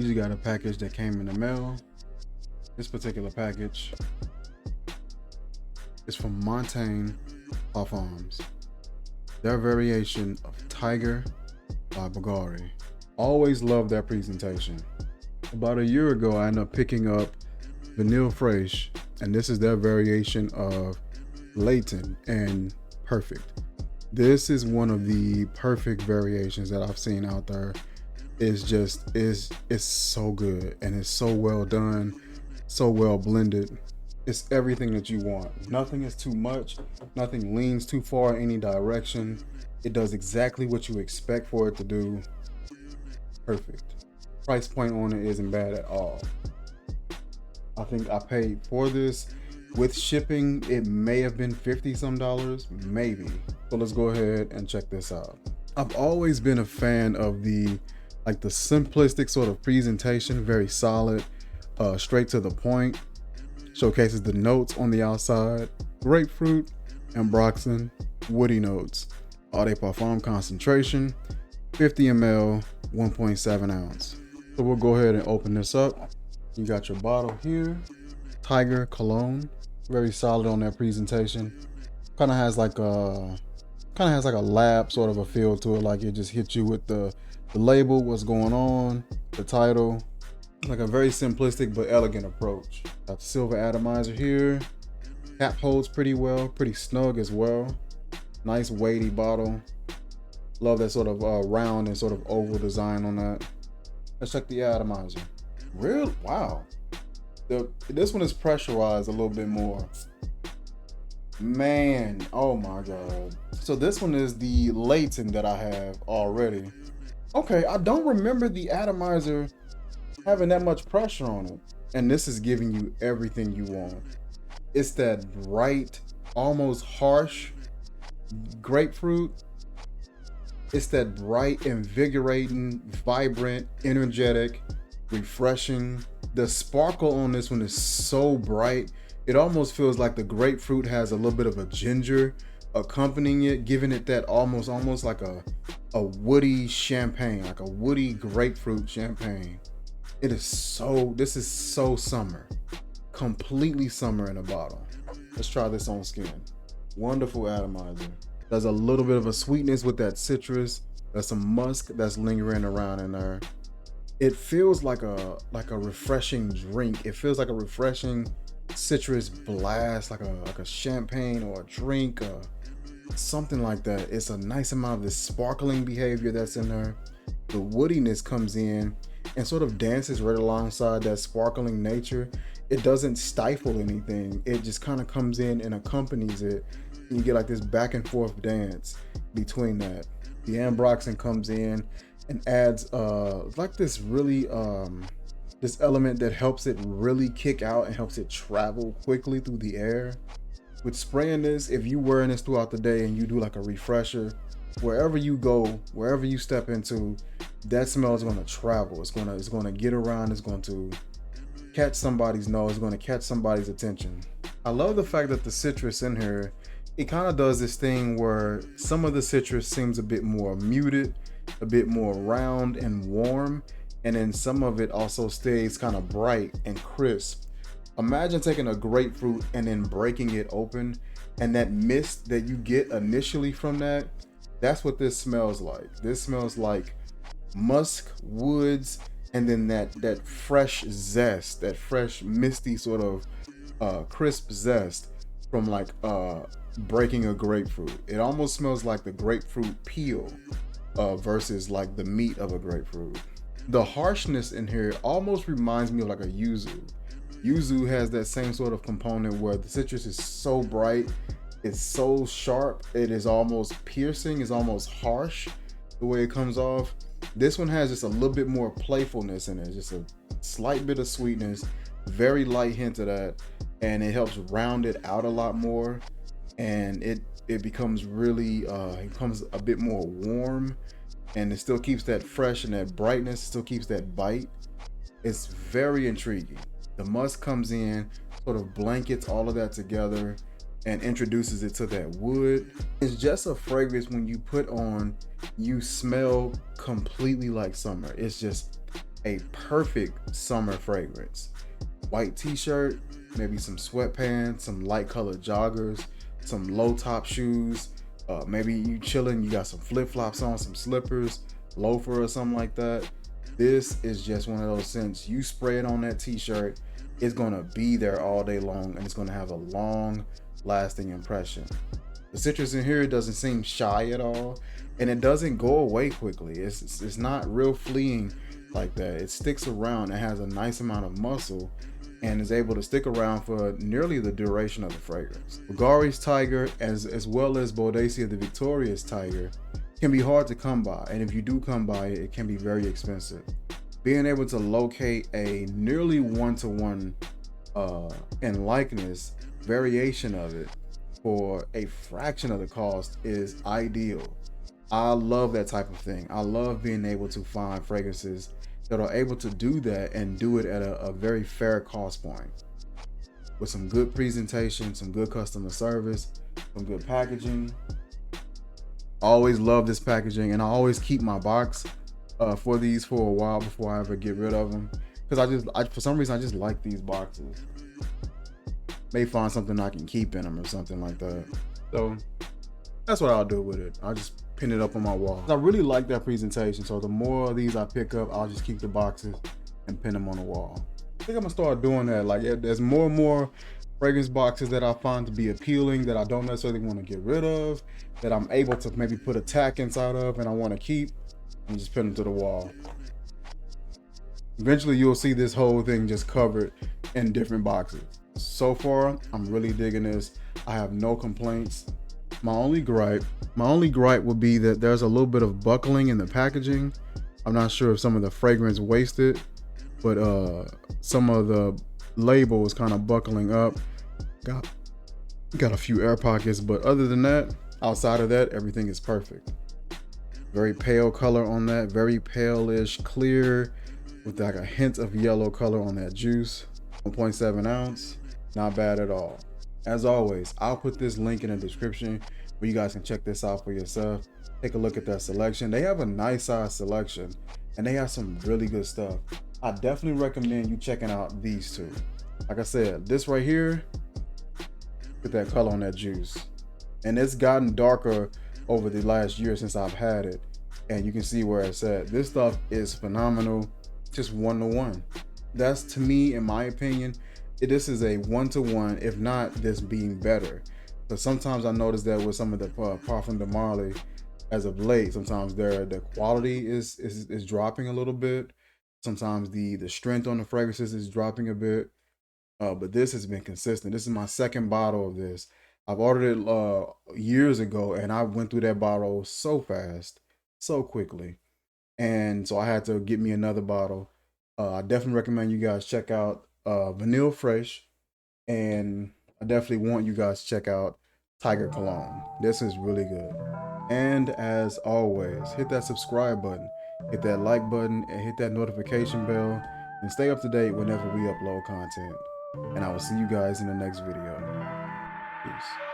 We just got a package that came in the mail. This particular package is from Montagne Parfums. Their variation of Tygar by Bulgari. Always loved that presentation. About a year ago, I ended up picking up Vanille Fresh, and this is their variation of Latent and Perfect. This is one of the perfect variations that I've seen out there. It's so good and it's so well done, so well blended. It's everything that you want. Nothing is too much, nothing leans too far in any direction. It does exactly what you expect for it to do. Perfect. Price point on it isn't bad at all. I think I paid for this with shipping, it may have been 50 some dollars, maybe. So let's go ahead and check this out. I've always been a fan of the simplistic sort of presentation, very solid, straight to the point. Showcases the notes on the outside: grapefruit, ambroxan, woody notes. Eau de Parfum concentration, 50 ml, 1.7 ounce. So we'll go ahead and open this up. You got your bottle here. Tygar cologne, very solid on that presentation. Kind of has like a lab sort of a feel to it, like it just hits you with the label, what's going on, the title. Like a very simplistic but elegant approach. Got the silver atomizer here. Cap holds pretty well, pretty snug as well. Nice weighty bottle. Love that sort of round and sort of oval design on that. Let's check the atomizer. Real, wow. This one is pressurized a little bit more. Man, oh my God. So this one is the Latent that I have already. Okay, I don't remember the atomizer having that much pressure on it. And this is giving you everything you want. It's that bright, almost harsh grapefruit. It's that bright, invigorating, vibrant, energetic, refreshing. The sparkle on this one is so bright. It almost feels like the grapefruit has a little bit of a ginger accompanying it, giving it that almost like a woody champagne, like a woody grapefruit champagne. This is so summer. Completely summer in a bottle. Let's try this on skin. Wonderful atomizer. There's a little bit of a sweetness with that citrus. There's some musk that's lingering around in there. It feels like a refreshing drink. It feels like a refreshing citrus blast, like a champagne or a drink or something like that. It's a nice amount of this sparkling behavior that's in there. The woodiness comes in and sort of dances right alongside that sparkling nature. It doesn't stifle anything. It just kind of comes in and accompanies it. And you get like this back and forth dance between that. The ambroxan comes in and adds like this really this element that helps it really kick out and helps it travel quickly through the air. With spraying this, if you wearing this throughout the day and you do like a refresher, wherever you go, wherever you step into, that smell is going to travel. It's going to get around. It's going to catch somebody's nose. It's going to catch somebody's attention. I love the fact that the citrus in here, it kind of does this thing where some of the citrus seems a bit more muted, a bit more round and warm, and then some of it also stays kind of bright and crisp. Imagine taking a grapefruit and then breaking it open, and that mist that you get initially from that, that's what this smells like. This smells like musk, woods, and then that fresh zest, that fresh misty sort of crisp zest from like breaking a grapefruit. It almost smells like the grapefruit peel versus like the meat of a grapefruit. The harshness in here almost reminds me of like a yuzu. Yuzu has that same sort of component where the citrus is so bright, it's so sharp, it is almost piercing, it's almost harsh the way it comes off. This one has just a little bit more playfulness in it, just a slight bit of sweetness, very light hint of that, and it helps round it out a lot more, and it becomes really it becomes a bit more warm, and it still keeps that fresh and that brightness, still keeps that bite. It's very intriguing. The musk comes in, sort of blankets all of that together and introduces it to that wood. It's just a fragrance when you put on, you smell completely like summer. It's just a perfect summer fragrance. White t-shirt, maybe some sweatpants, some light colored joggers, some low top shoes. Maybe you chilling, you got some flip-flops on, some slippers, loafer or something like that. This is just one of those scents. You spray it on that t-shirt, it's gonna be there all day long and it's gonna have a long lasting impression. The citrus in here doesn't seem shy at all, and it doesn't go away quickly. It's not real fleeing like that. It sticks around. It has a nice amount of muscle and is able to stick around for nearly the duration of the fragrance. Bulgari's Tygar, as well as Bodacia the Victoria's Tygar, can be hard to come by, and if you do come by it, it can be very expensive. Being able to locate a nearly one-to-one in likeness variation of it for a fraction of the cost is ideal. I love that type of thing. I love being able to find fragrances that are able to do that and do it at a very fair cost point with some good presentation, some good customer service, some good packaging. I always love this packaging, and I always keep my box for these for a while before I ever get rid of them, because for some reason I just like these boxes. May find something I can keep in them or something like that. So that's what I'll do with it. I'll just pin it up on my wall. I really like that presentation, so the more of these I pick up, I'll just keep the boxes and pin them on the wall. I think I'm gonna start doing that. Like, there's more and more fragrance boxes that I find to be appealing that I don't necessarily want to get rid of, that I'm able to maybe put a tack inside of and I want to keep, and just pin them to the wall. Eventually you'll see this whole thing just covered in different boxes. So far, I'm really digging this. I have no complaints. My only gripe would be that there's a little bit of buckling in the packaging. I'm not sure if some of the fragrance wasted, but some of the label is kind of buckling up. Got a few air pockets, but other than that, outside of that, everything is perfect. Very pale color on that, very pale-ish clear with like a hint of yellow color on that juice. 1.7 ounce, not bad at all. As always, I'll put this link in the description where you guys can check this out for yourself. Take a look at that selection. They have a nice size selection and they have some really good stuff. I definitely recommend you checking out these two. Like I said, this right here, look at that color on that juice. And it's gotten darker over the last year since I've had it. And you can see where it's at. This stuff is phenomenal, just one-to-one. That's, to me, in my opinion, this is a one-to-one, if not this being better. But sometimes I notice that with some of the Parfum de Marly as of late, sometimes the quality is dropping a little bit. Sometimes the strength on the fragrances is dropping a bit. But this has been consistent. This is my second bottle of this. I've ordered it years ago, and I went through that bottle so fast, so quickly. And so I had to get me another bottle. I definitely recommend you guys check out Vanille Fresh, and I definitely want you guys to check out Tygar Cologne. This is really good. And as always, hit that subscribe button, hit that like button, and hit that notification bell, and stay up to date whenever we upload content. And I will see you guys in the next video. Peace.